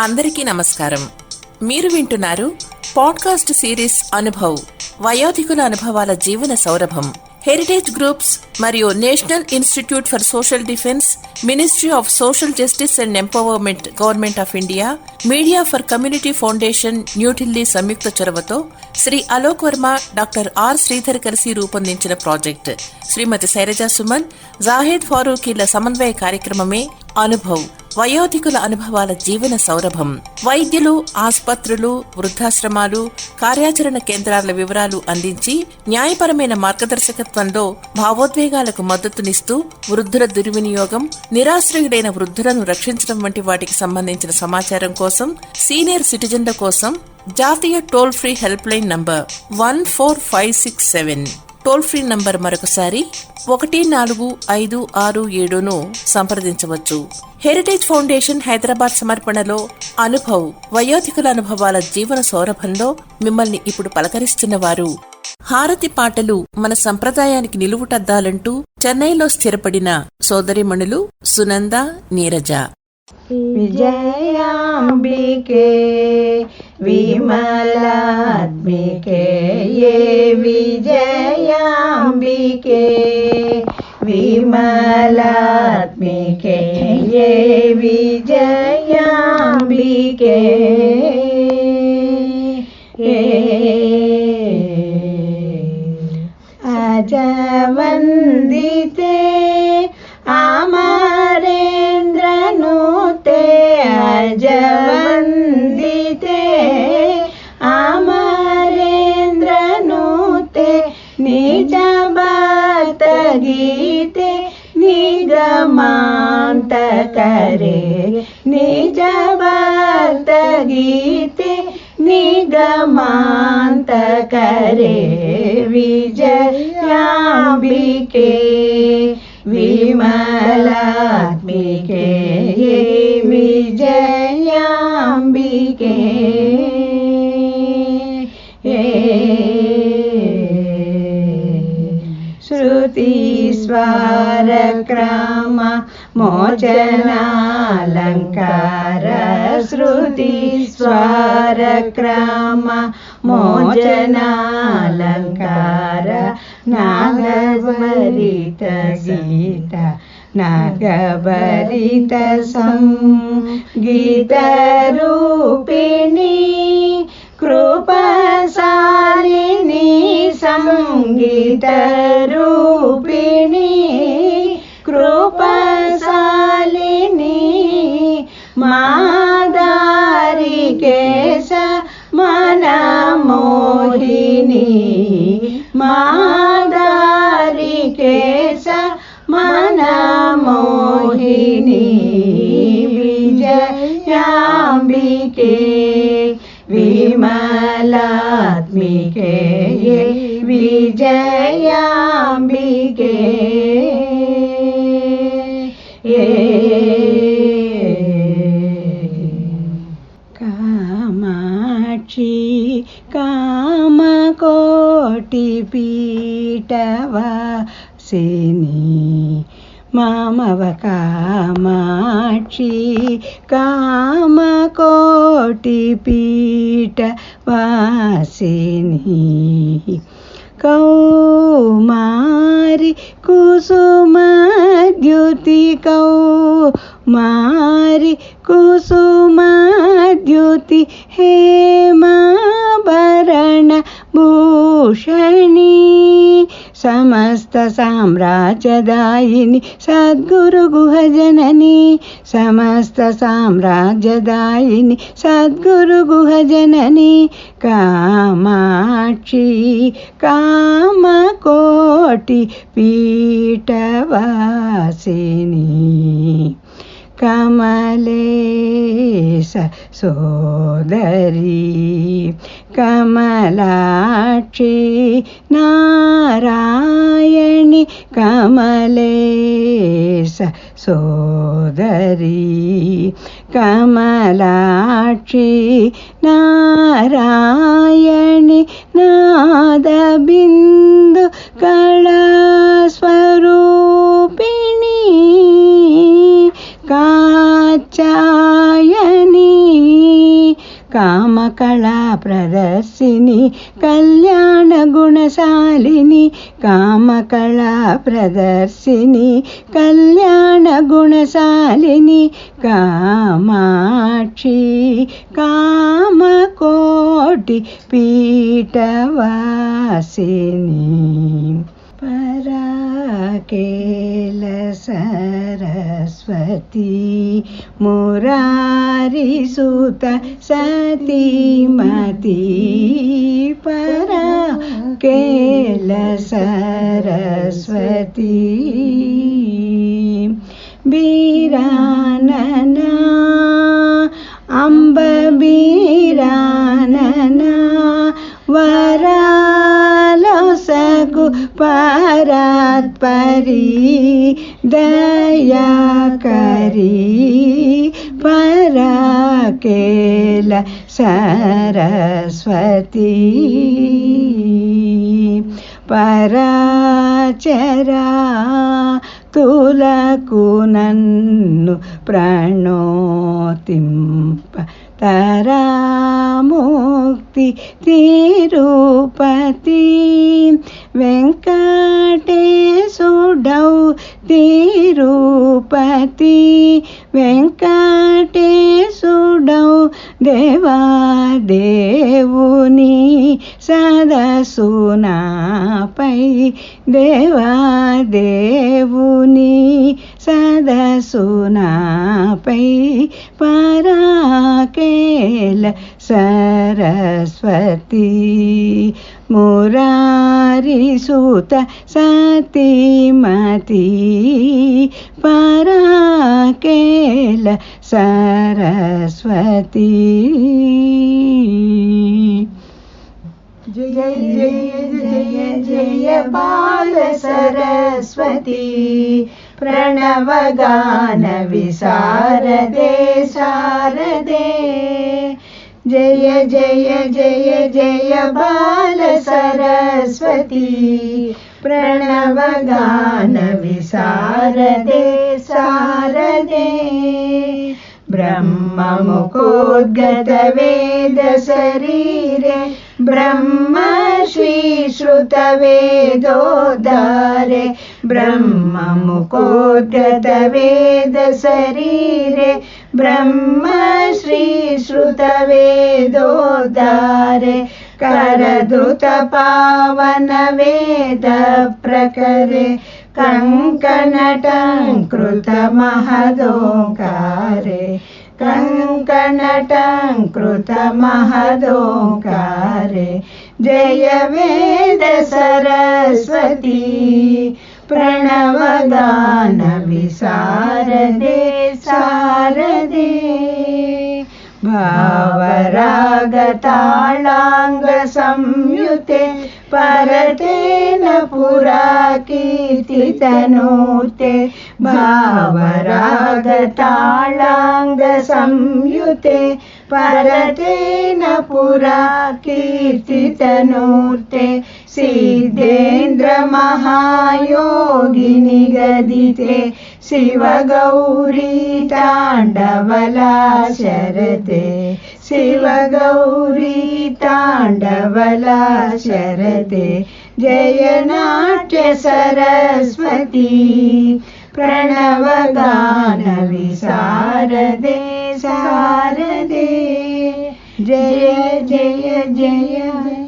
అందరికీ నమస్కారం. మీరు వింటున్నారు పాడ్కాస్ట్ సిరీస్ అనుభవ్, వయోధికుల అనుభవాల జీవన సౌరభం. హెరిటేజ్ గ్రూప్స్ మరియు national institute for social defence, ministry of social justice and empowerment, government of India, media for community foundation, New Delhi సంయుక్త చొరవతో శ్రీ అలోక్ వర్మ, డాక్టర్ ఆర్ శ్రీధర్ కలిసి రూపొందించిన ప్రాజెక్ట్ శ్రీమతి శైలజా సుమన్, జాహెద్ ఫారూఖీల సమన్వయ కార్యక్రమమే అనుభవ్, వయోధికుల అనుభవాల జీవన సౌరభం. వైద్యులు, ఆసుపత్రులు, వృద్ధాశ్రమాలు, కార్యాచరణ కేంద్రాల వివరాలు అందించి న్యాయపరమైన మార్గదర్శకత్వంలో భావోద్వేగాలకు మద్దతునిస్తూ వృద్ధుల దుర్వినియోగం, నిరాశ్రయుడైన వృద్ధులను రక్షించడం వంటి వాటికి సంబంధించిన సమాచారం కోసం సీనియర్ సిటిజన్ల కోసం జాతీయ toll free helpline number 14567, toll free number మరొకసారి 1456 సంప్రదించవచ్చు. హెరిటేజ్ ఫౌండేషన్ హైదరాబాద్ సమర్పణలో అనుభవ్, వయోధికుల అనుభవాల జీవన సౌరభంలో మిమ్మల్ని ఇప్పుడు పలకరిస్తున్న వారు హారతి పాటలు మన సంప్రదాయానికి నిలువుటద్దాలంటూ చెన్నైలో స్థిరపడిన సోదరిమణులు సునంద, నీరజ. విజయాంబికే విమలాత్మికే ఏ విజయాంబికే విమలాత్మికే ఏ విజయాంబికే అజవందితే అమరేంద్రనుతే అజవందితే అమరేంద్రనుతే నిజ భక్త గీతే నిగమాంతకరే నిజ భక్త గీతే నిగమాంతకరే విజయాంబికే విమలాత్మికే విజయాంబికే శృతి స్వర క్రమ మోచనాలంకార శృతి స్వర క్రమ మోచనాలంకార నాగభరిత గీత నాగభరిత సంగీత రూపిణి కృపశాలిని సంగీత రూపిణి కృపశాలిని మాదారికేశ మనమోహిని మాదారికేశ మనమోహిని విజయాంబికే విమలాత్మికే విజయాంబికే కామాక్షి కామకోటి పీఠవాసిని మామవ కామాక్షి కామకోటి పీఠవాసిని కౌమారి కుసుమద్యుతి కౌమారి కుసుమద్యుతి హేమాభరణ భూషణి సమస్త సామ్రాజ్యదాయిని సద్గురు గుహజనని సమస్త సామ్రాజ్యదాయిని సద్గురు గుహజనని కామాక్షి కామకోటి పీఠవాసిని కమలేశ సోదరి కమలాక్షి నారాయణి కమలేశ సోదరి కమలాక్షి నారాయణి నాదబిందు కళాస్వరూపిణి కాచాయని కామకళా ప్రదర్శిని కళ్యాణ గుణశాలిని కామకళా ప్రదర్శిని కళ్యాణ గుణశాలిని కామాక్షి కామకోటి పీఠవాసిని పరాకేల సరస్వతి మురారి సుత సతీమతి పరాకేల సరస్వతి బీరాననా అంబ బీరాననా వరాలసగు పరాత్పరి దయాకరి పరాకేల సరస్వతి పరాచరా తులకు నన్ను ప్రణోతింప తరాముక్తి తిరుపతి వెంకటేశుడౌ తిరుపతి వెంకటేశుడౌ దేవాదేవుని సదసునాపై దేవాదేవుని సదసునాపై పరాకేల సరస్వతి మురారి సుత సతీమతి పరాకేల సరస్వతి జయ జయ జయ జయ బాల సరస్వతి ప్రణవగాన విశారదే శారదే జయ జయ జయ జయ బాల సరస్వతి ప్రణవగాన విశారదే శారదే ब्रह्ममुखोद्गत वेद शरीरे ब्रह्मश्री श्रुत वेदोद्धारे ब्रह्ममुखोद्गत वेद शरीरे ब्रह्मश्री श्रुत वेदोद्धारे करधुत पावन वेद प्रकरे कंकणटङ्कृत महदोंकारे कंकणटङ्कृत महदोंकारे जय वेद सरस्वती प्रणवगान विशारदे शारदे भावरागतालांग संयुते परतेन पुरा कीर्तितनूते भावरागतालांग संयुते परतेन पुरा कीर्तितनूते सिद्धेन्द्र महायोगिनि गदिते शिवगौरी तांडवला शरते शिवगौरी तांडवला शरते जय नाट्य सरस्वती प्रणवगान विशारदे शारदे जय जय जय